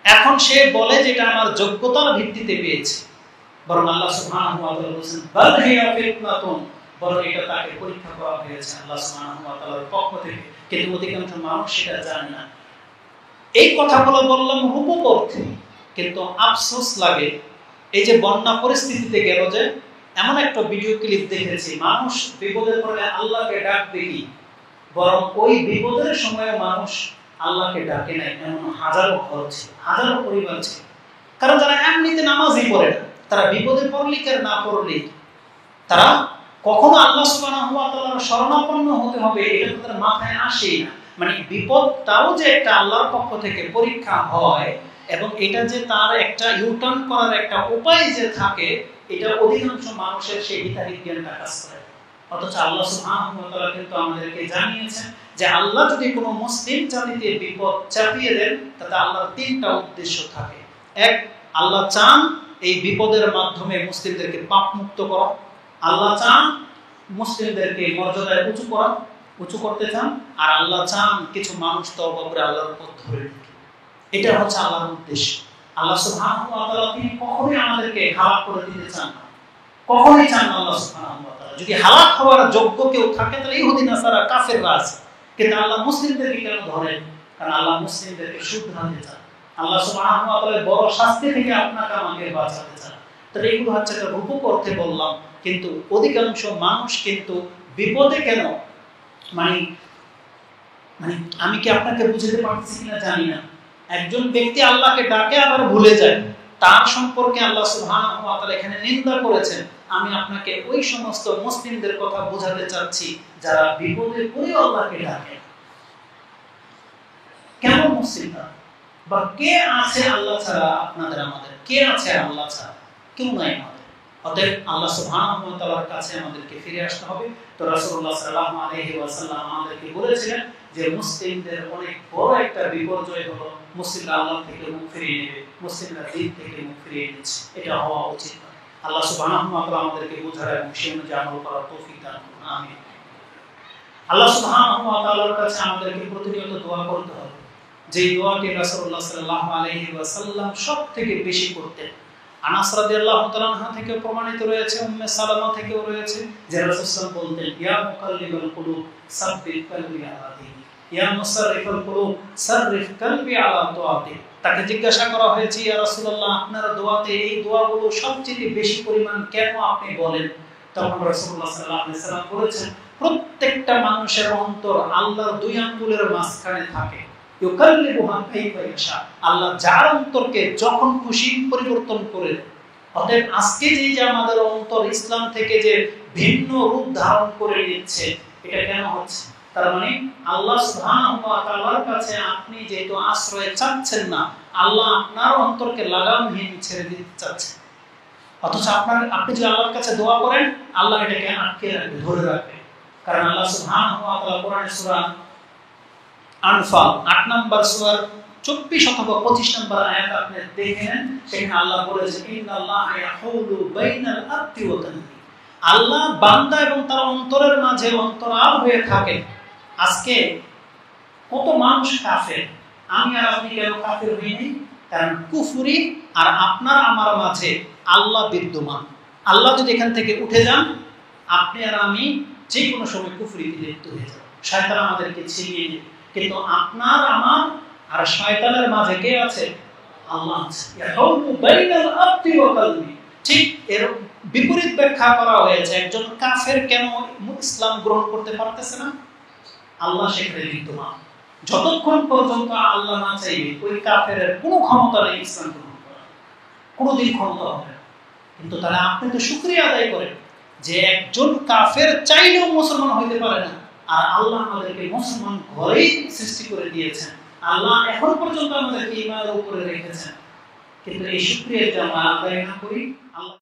এখন সে বলে যে এটা আমার যোগ্যতার ভিত্তিতে পেয়েছে। বরং আল্লাহ সুবহানাহু ওয়া তাআলা বলেছেন বাল হিয়া ফিতনাতুন, বরং এটা তাকে পরীক্ষা করা হয়েছে আল্লাহ সুবহানাহু ওয়া তাআলার পক্ষ থেকে। কিন্তু অধিকাংশ মানুষ সেটা জানে না। এই কথাগুলো বললাম রূপক অর্থে, কিন্তু আফসোস লাগে এই যে বন্যা পরিস্থিতিতে গেল, যে এমন একটা ভিডিও ক্লিপ দেখেছি, মানুষ বিপদে পড়লে আল্লাহকে ডাকবে কি, বরং ওই বিপদের সময় মানুষ আল্লাহকে ডাকে নাই, এমন হাজারো ঘর ছিল, হাজারো পরিবার ছিল। কারণ যারা এমনিতে নামাজই পড়ে না, তারা বিপদে পড়লে আর না পড়লে তারা কখনো আল্লাহ সুবহানাহু ওয়া তাআলার শরণাপন্ন হতে হবে এটা তাদের মাথায় আসেই না। মানে বিপদটাও যে একটা আল্লাহর পক্ষ থেকে পরীক্ষা হয়, এবং এটা যে তার একটা ইউটার্ন করার একটা উপায় যে থাকে, এটা অধিকাংশ মানুষের সেই হিতাহিত জ্ঞানটা কাজ করে। অথচ আল্লাহ সুবহানাহু ওয়া তাআলা কিন্তু আমাদেরকে জানিয়েছেন যে আল্লাহ যদি কোনো মুসলিম জাতিতে বিপদ চাপিয়ে দেন, তাতে আল্লাহর 3টা উদ্দেশ্য থাকে। এক, আল্লাহ চান এই বিপদের মাধ্যমে মুসলিমদেরকে পাপ মুক্ত করা, আল্লাহ চান মুসলিমদেরকে মর্যাদায় উঁচু করতে চান, আর আল্লাহ চান কিছু মানুষ তওবা করে আল্লাহর পথ ধরে নিতে। এটা হচ্ছে আল্লাহর উদ্দেশ্য। আল্লাহ সুবহানাহু ওয়া তাআলা তিনি কখনোই আমাদেরকে হালাক করে দিতে চান না, কখনোই চান না আল্লাহ সুবহানাহু ওয়া তাআলা। যদি হালাক হওয়ার যোগ্য কেউ থাকে তাহলে ইহুদি নাসারা কাফেররা আছে, কিন্তু আল্লাহ মুসলিমদেরকে কেন ধরেন? কারণ আল্লাহ মুসলিমদেরকে শুধরাতে চান। আল্লাহ সুবহানাহু ওয়া তাআলা বড় শাস্তি থেকে আপনাকে আমাকে বাঁচাতে চান। তাহলে এগুলো হচ্ছে একটা রূপক অর্থে বললাম, কিন্তু অধিকাংশ মানুষ কিন্তু বিপদে কেন, মানে আমি কি আপনাকে বুঝাতে পারছি কিনা জানি না, একজন ব্যক্তি আল্লাহকে ডাকে আবার ভুলে যায়, তার সম্পর্কে আল্লাহ সুবহানাহু ওয়া তাআলা এখানে নিন্দা করেছেন। আমি আপনাকে ওই সমস্ত মুসলিমদের কথা বোঝাতে চাচ্ছি যারা বিপদে পড়ে আল্লাহকে ডাকে। কেমন মুসলিমরা, বা কে আছে আল্লাহ ছাড়া? আপনাদের আমাদের কে আছে আল্লাহ ছাড়া? কেউ নাই আমাদের। অতএব আল্লাহ সুবহানাহু ওয়া তাআলার কাছে আমাদেরকে ফিরে আসতে হবে। তো রাসূলুল্লাহ সাল্লাল্লাহু আলাইহি ওয়াসাল্লাম আমাদেরকে বলেছিলেন যে মুসলিমদের অনেক বড় একটা বিপর্যয় হলো মুসলিমরা আল্লাহ থেকে মুখ ফিরিয়ে নেবে, মুসলিমরা দিন থেকে মুখ ফিরিয়ে নিচ্ছে। এটা হওয়া উচিত নয়। আল্লাহ সুবহানাহু ওয়া তাআলা আমাদেরকে বোঝার এবং সেই অনুযায়ী আমল করার তৌফিক দান করুন। আমিন। আল্লাহ সুবহানাহু ওয়া তাআলার কাছে আমাদেরকে প্রতিনিয়ত দোয়া করতে হবে, যে দোয়াটি রাসূলুল্লাহ সাল্লাল্লাহু আলাইহি ওয়াসাল্লাম সবথেকে বেশি করতেন। আনাস রাদিয়াল্লাহু তাআলা আনহা থেকে প্রমাণিত রয়েছে, উম্মে সালামা থেকেও রয়েছে যে রাসূল বলতেন, ইয়া মুকাল্লিবাল কুলুব সাব্বিত কলবি আলা দীনি, ইয়া মুসাররিফাল কুলুব সাররিফ কলবি আলা তাআতি। তাকে জিজ্ঞাসা করা হয়েছে, ইয়া রাসূলুল্লাহ, আপনার দোয়াতে এই দোয়াগুলো সবচেয়ে বেশি পরিমাণ কেন আপনি বলেন? তখন রাসূলুল্লাহ সাল্লাল্লাহু আলাইহি সাল্লাম বলেছেন, প্রত্যেকটা মানুষের অন্তর আল্লাহর দুই আঙ্গুলের মাঝখানে থাকে, ইউকাল্লিবুহা কাইফা ইয়াশা, আল্লাহ যার অন্তরকে যখন খুশি পরিবর্তন করে দেন। অতএব আজকে যে আমাদের অন্তর ইসলাম থেকে যে ভিন্ন রূপ ধারণ করে নিচ্ছে, এটা কেন হচ্ছে? তার মানে আল্লাহ সুবহানাহু ওয়া তাআলার কাছে আপনি যেহেতু আশ্রয় চাচ্ছেন না, আল্লাহ আপনার অন্তরকে লাগামহীন ছেড়ে দিতে চাচ্ছেন। অথচ আপনি যদি আল্লাহর কাছে দোয়া করেন, আল্লাহ এটাকে আটকে রাখবে, ধরে রাখবে। কারণ আল্লাহ সুবহানাহু ওয়া তাআলা কোরআনের সূরা আনফাল ৮ নম্বর সূরার ২৪ অথবা ২৫ নম্বর আয়াত আপনি দেখেন, সেখানে আল্লাহ বলেছেন, ইন্নাল্লাহা ইয়াহুলু বাইনাল আবদি ওয়া কলবি, আল্লাহ বান্দা এবং তার অন্তরের মাঝে অন্তরাল হয়ে থাকেন। আজকে কত মানুষ কাফের, আমি আর আপনি কেন কাফের হইনি? কারণ কুফরি আর আপনার আমার মাঝে আল্লাহ বিদ্যমান। আল্লাহ যদি এখান থেকে উঠে যান, আপনি আর আমি যে কোনো সময় কুফরিতে লিপ্ত হয়ে যাব, শয়তান আমাদেরকে ছিনিয়ে নেবে। কিন্তু আপনার আমার আর শয়তানের মাঝে কে আছে? আল্লাহ আছে। ইয়াহুলু বাইনাল আবদি ওয়া কলবি। ঠিক এর বিপরীত ব্যাখ্যা করা হয়েছে, একজন কাফের কেন ইসলাম গ্রহণ করতে পারতেছে না? আল্লাহ সেখানে বিদ্যমান। যতক্ষণ পর্যন্ত আল্লাহ না চাইবে, ওই কাফের কোনো ক্ষমতা নেই ইসলাম গ্রহণ করার, কোনোদিন ক্ষমতা হবে না। কিন্তু তাহলে আপনি তো শুকরিয়া আদায় করেন যে একজন কাফের চাইলেও মুসলমান হইতে পারে না, আর আল্লাহ আমাদেরকে মুসলমান ঘরেই সৃষ্টি করে দিয়েছেন। আল্লাহ এখন পর্যন্ত আমাদেরকে ঈমানের উপরে রেখেছেন। কিন্তু এই শুকরিয়া যে আমরা আদায় না করি, আল্লাহ